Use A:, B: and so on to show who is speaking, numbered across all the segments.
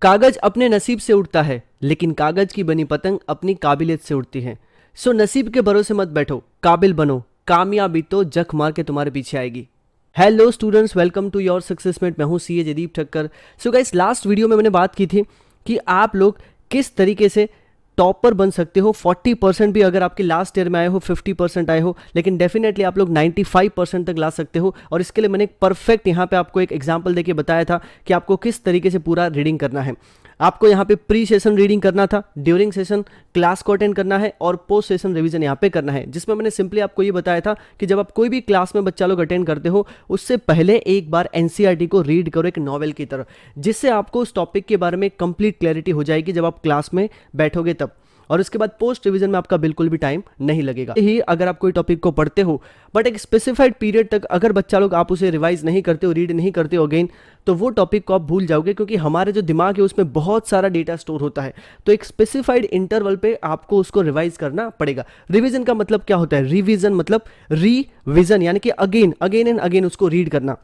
A: कागज अपने नसीब से उड़ता है, लेकिन कागज की बनी पतंग अपनी काबिलियत से उड़ती है। सो नसीब के भरोसे मत बैठो, काबिल बनो, कामयाबी तो जख मार के तुम्हारे पीछे आएगी। Hello students, welcome to your success mate. मैं हूं CA Jaydeep Thakkar. So guys, last video में मैंने बात की थी कि आप लोग किस तरीके से टॉपर बन सकते हो। 40% भी अगर आपके लास्ट ईयर में आए हो, 50% आए हो, लेकिन डेफिनेटली आप लोग 95% तक ला सकते हो। और इसके लिए मैंने एक परफेक्ट यहाँ पे आपको एक एग्जांपल देके बताया था कि आपको किस तरीके से पूरा रीडिंग करना है। आपको यहाँ पे प्री सेशन रीडिंग करना था, ड्यूरिंग सेशन क्लास को अटेंड करना है और पोस्ट सेशन रिवीजन यहाँ पे करना है, जिसमें मैंने सिंपली आपको ये बताया था कि जब आप कोई भी क्लास में बच्चा लोग अटेंड करते हो, उससे पहले एक बार एनसीईआरटी को रीड करो एक नॉवेल की तरह, जिससे आपको उस टॉपिक के बारे में कंप्लीट क्लैरिटी हो जाएगी जब आप क्लास में बैठोगे तब। और उसके बाद पोस्ट रिवीजन में आपका बिल्कुल भी टाइम नहीं लगेगा। ही अगर आप कोई टॉपिक को पढ़ते हो बट एक स्पेसिफाइड पीरियड तक अगर बच्चा लोग आप उसे रिवाइज नहीं करते हो, रीड नहीं करते हो अगेन, तो वो टॉपिक को आप भूल जाओगे, क्योंकि हमारे जो दिमाग है उसमें बहुत सारा डेटा स्टोर होता है। तो एक स्पेसिफाइड इंटरवल पे आपको उसको रिवाइज करना पड़ेगा। रिवीजन का मतलब क्या होता है? रिवीजन मतलब रीविजन, यानी कि अगेन अगेन एंड अगेन उसको रीड करना।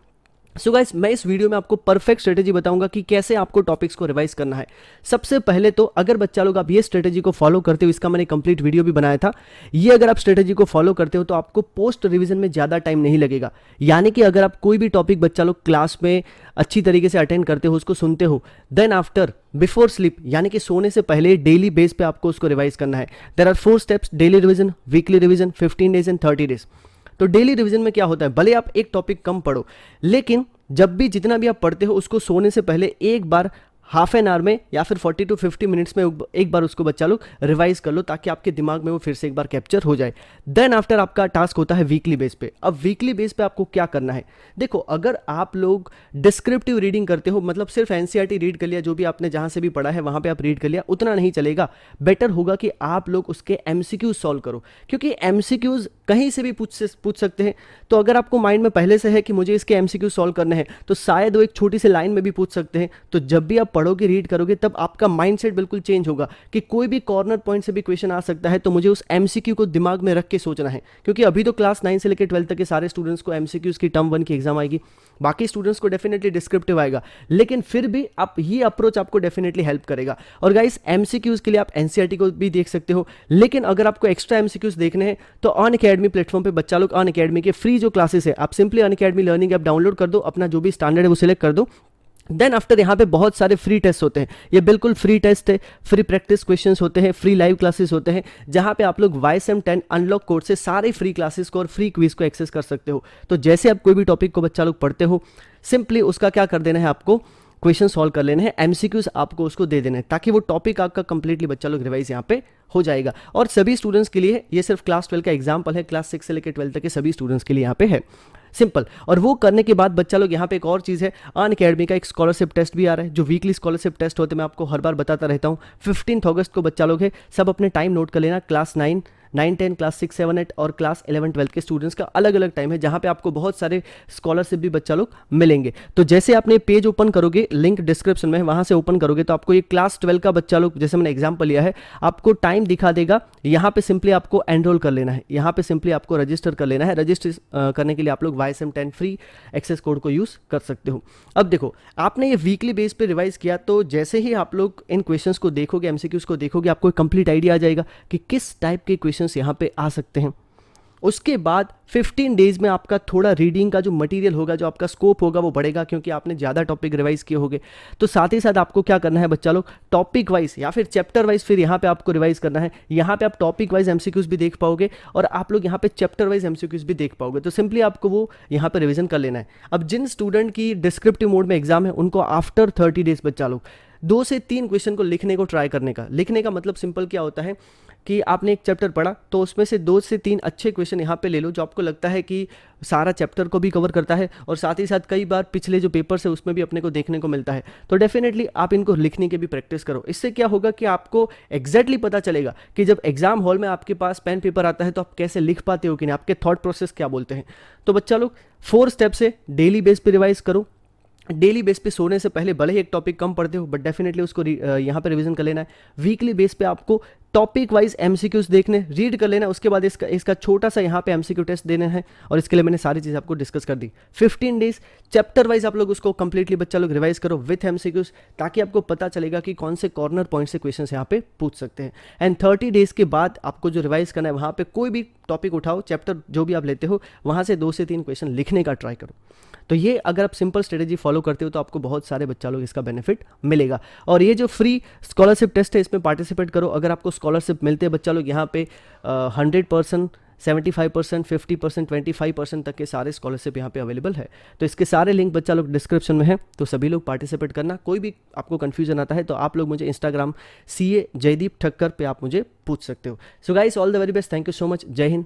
A: सो गाइस, मैं इस वीडियो में आपको परफेक्ट स्ट्रेटेजी बताऊंगा कि कैसे आपको टॉपिक्स को रिवाइज करना है। सबसे पहले तो अगर बच्चा लोग आप ये स्ट्रेटेजी को फॉलो करते हो, इसका मैंने कंप्लीट वीडियो भी बनाया था, ये अगर आप स्ट्रेटेजी को फॉलो करते हो तो आपको पोस्ट रिवीजन में ज़्यादा टाइम नहीं लगेगा। यानी कि अगर आप कोई भी टॉपिक बच्चा लोग क्लास में अच्छी तरीके से अटेंड करते हो, उसको सुनते हो, देन आफ्टर बिफोर स्लीप, यानी कि सोने से पहले डेली बेस पे आपको उसको रिवाइज करना है। There are 4 steps: daily revision, weekly revision, 15 days and 30 days. तो डेली रिवीजन में क्या होता है, भले आप एक टॉपिक कम पढ़ो, लेकिन जब भी जितना भी आप पढ़ते हो उसको सोने से पहले एक बार हाफ एन आवर में या फिर 40 to 50 मिनट्स में एक बार उसको बच्चा लोग रिवाइज कर लो, ताकि आपके दिमाग में वो फिर से एक बार कैप्चर हो जाए। देन आफ्टर आपका टास्क होता है वीकली बेस पे। अब वीकली बेस पे आपको क्या करना है? देखो, अगर आप लोग डिस्क्रिप्टिव रीडिंग करते हो, मतलब सिर्फ एनसीईआरटी रीड कर लिया, जो भी आपने जहां से भी पढ़ा है वहां पे आप रीड कर लिया, उतना नहीं चलेगा। बेटर होगा कि आप लोग उसके एमसीक्यूज सॉल्व करो, क्योंकि एमसीक्यूज कहीं से भी पूछ सकते हैं। तो अगर आपको माइंड में पहले से है कि मुझे इसके एमसीक्यू सॉल्व करने हैं, तो शायद वो एक छोटी सी लाइन में भी पूछ सकते हैं। तो जब भी आप पढ़ोगे, रीड करोगे, तब आपका माइंडसेट बिल्कुल चेंज होगा कि कोई भी कॉर्नर पॉइंट से भी क्वेश्चन आ सकता है, तो मुझे उस एमसीक्यू को दिमाग में रख के सोचना है। क्योंकि अभी तो क्लास 9 से लेकर 12 तक के सारे स्टूडेंट्स को एमसीक्यूज की टर्म 1 की एग्जाम आएगी, बाकी स्टूडेंट्स को डेफिनेटली डिस्क्रिप्टिव आएगा, लेकिन फिर भी आप ये अप्रोच आपको डेफिनेटली हेल्प करेगा। और गाइस, एमसीक्यूज के लिए आप एनसीईआरटी को भी देख सकते हो, लेकिन अगर आपको एक्स्ट्रा एमसीक्यूज देखने हैं तो अनअकैडमी प्लेटफॉर्म पे बच्चा लोग अनअकैडमी के फ्री जो क्लासेस है, आप simply Unacademy learning app download कर दो, अपना जो भी स्टैंडर्ड है वो सिलेक्ट कर दो। देन आफ्टर यहाँ पे बहुत सारे फ्री टेस्ट होते हैं, ये बिल्कुल फ्री टेस्ट है, फ्री प्रैक्टिस क्वेश्चंस होते हैं, फ्री लाइव क्लासेस होते हैं, जहाँ पे आप लोग YSM 10 अनलॉक कोड से सारे फ्री क्लासेस को और फ्री क्विज को एक्सेस कर सकते हो। तो जैसे आप कोई भी टॉपिक को बच्चा लोग पढ़ते हो, सिंपली उसका क्या कर देना है, आपको क्वेश्चन सॉल्व कर लेने हैं, एमसीक्यूज आपको उसको दे देना है, ताकि वो टॉपिक आपका कंप्लीटली बच्चा लोग रिवाइज यहाँ पे हो जाएगा। और सभी स्टूडेंट्स के लिए, ये सिर्फ क्लास 12 का एग्जाम्पल है, क्लास 6 से लेकर 12 तक के सभी स्टूडेंट्स के लिए यहाँ पे है, सिंपल। और वो करने के बाद बच्चा लोग यहाँ पे एक और चीज़ है, अनअकैडमी का एक स्कॉलरशिप टेस्ट भी आ रहा है, जो वीकली स्कॉलरशिप टेस्ट होते हैं, मैं आपको हर बार बताता रहता हूँ। 15 अगस्त को बच्चा लोग है, सब अपने टाइम नोट कर लेना। क्लास 9, 10, क्लास 6, 7, 8 और क्लास 11, 12 के स्टूडेंट्स का अलग अलग टाइम है, जहाँ पे आपको बहुत सारे स्कॉलरशिप भी बच्चा लोग मिलेंगे। तो जैसे आपने पेज ओपन करोगे, लिंक डिस्क्रिप्शन में है, वहाँ से ओपन करोगे तो आपको ये क्लास 12 का बच्चा लोग, जैसे मैंने एग्जाम्पल लिया है, आपको टाइम दिखा देगा। यहाँ पे सिंपली आपको एनरोल कर लेना है, यहाँ पे सिंपली आपको रजिस्टर कर लेना है। रजिस्टर करने के लिए आप लोग YSM 10 फ्री एक्सेस कोड को यूज़ कर सकते हो। अब देखो, आपने ये वीकली बेस पे रिवाइज किया, तो जैसे ही आप लोग इन क्वेश्चंस को देखोगे, एमसीक्यूज को देखोगे, आपको एक कंप्लीट आइडिया आ जाएगा कि किस टाइप के क्वेश्चंस यहाँ पे आ सकते हैं। उसके बाद 15 डेज में आपका थोड़ा रीडिंग का जो मटेरियल होगा, जो आपका स्कोप होगा, वो बढ़ेगा, क्योंकि आपने ज़्यादा टॉपिक रिवाइज किए होंगे। तो साथ ही साथ आपको क्या करना है बच्चा लोग, टॉपिक वाइज या फिर चैप्टर वाइज फिर यहाँ पे आपको रिवाइज करना है। यहाँ पे आप टॉपिक वाइज एमसीक्यूज भी देख पाओगे और आप लोग यहाँ पे चैप्टर वाइज एमसीक्यूज भी देख पाओगे। तो सिंपली आपको वो यहाँ पे रिविजन कर लेना है। अब जिन स्टूडेंट की डिस्क्रिप्टिव मोड में एग्जाम है, उनको आफ्टर 30 डेज बच्चा लोग 2 से 3 क्वेश्चन को लिखने को ट्राई करने का। लिखने का मतलब सिंपल क्या होता है कि आपने एक चैप्टर पढ़ा, तो उसमें से 2 से 3 अच्छे क्वेश्चन यहाँ पे ले लो, जो आपको लगता है कि सारा चैप्टर को भी कवर करता है, और साथ ही साथ कई बार पिछले जो पेपर्स है उसमें भी अपने को देखने को मिलता है। तो डेफिनेटली आप इनको लिखने की भी प्रैक्टिस करो। इससे क्या होगा कि आपको एग्जैक्टली पता चलेगा कि जब एग्जाम हॉल में आपके पास पेन पेपर आता है तो आप कैसे लिख पाते हो कि नहीं, आपके थॉट प्रोसेस क्या बोलते हैं। तो बच्चा लोग 4 स्टेप से डेली बेस पे रिवाइज करो। डेली बेस पे सोने से पहले भले ही एक टॉपिक कम पढ़ते हो, बट डेफिनेटली उसको यहाँ पे रिवीजन कर लेना है। वीकली बेस पे आपको टॉपिक वाइज एमसीक्यूज देखने, रीड कर लेना, उसके बाद इसका छोटा सा यहाँ पे एमसीक्यू टेस्ट देना है, और इसके लिए मैंने सारी चीज़ आपको डिस्कस कर दी। 15 डेज चैप्टर वाइज आप लोग उसको कंप्लीटली बच्चा लोग रिवाइज करो विथ एमसीक्यूज, ताकि आपको पता चलेगा कि कौन से कॉर्नर पॉइंट से क्वेश्चन यहाँ पे पूछ सकते हैं। एंड 30 डेज के बाद आपको जो रिवाइज करना है, वहाँ पे कोई भी टॉपिक उठाओ, चैप्टर जो भी आप लेते हो, वहाँ से 2 से 3 क्वेश्चन लिखने का ट्राई करो। तो ये अगर आप सिंपल स्ट्रेटेजी फॉलो करते हो तो आपको बहुत सारे बच्चा लोग इसका बेनिफिट मिलेगा। और ये जो फ्री स्कॉलरशिप टेस्ट है, इसमें पार्टिसिपेट करो। अगर आपको स्कॉलरशिप मिलते हैं बच्चा लोग, यहाँ पे 100%, 75%, 50%, 25% तक के सारे स्कॉलरशिप यहाँ पे अवेलेबल है। तो इसके सारे लिंक बच्चा लोग डिस्क्रिप्शन में है, तो सभी लोग पार्टिसिपेट करना। कोई भी आपको कन्फ्यूजन आता है तो आप लोग मुझे इंस्टाग्राम CA जयदीप ठक्कर पे आप मुझे पूछ सकते हो। So guys, all the very best, thank you so much, जय हिंद।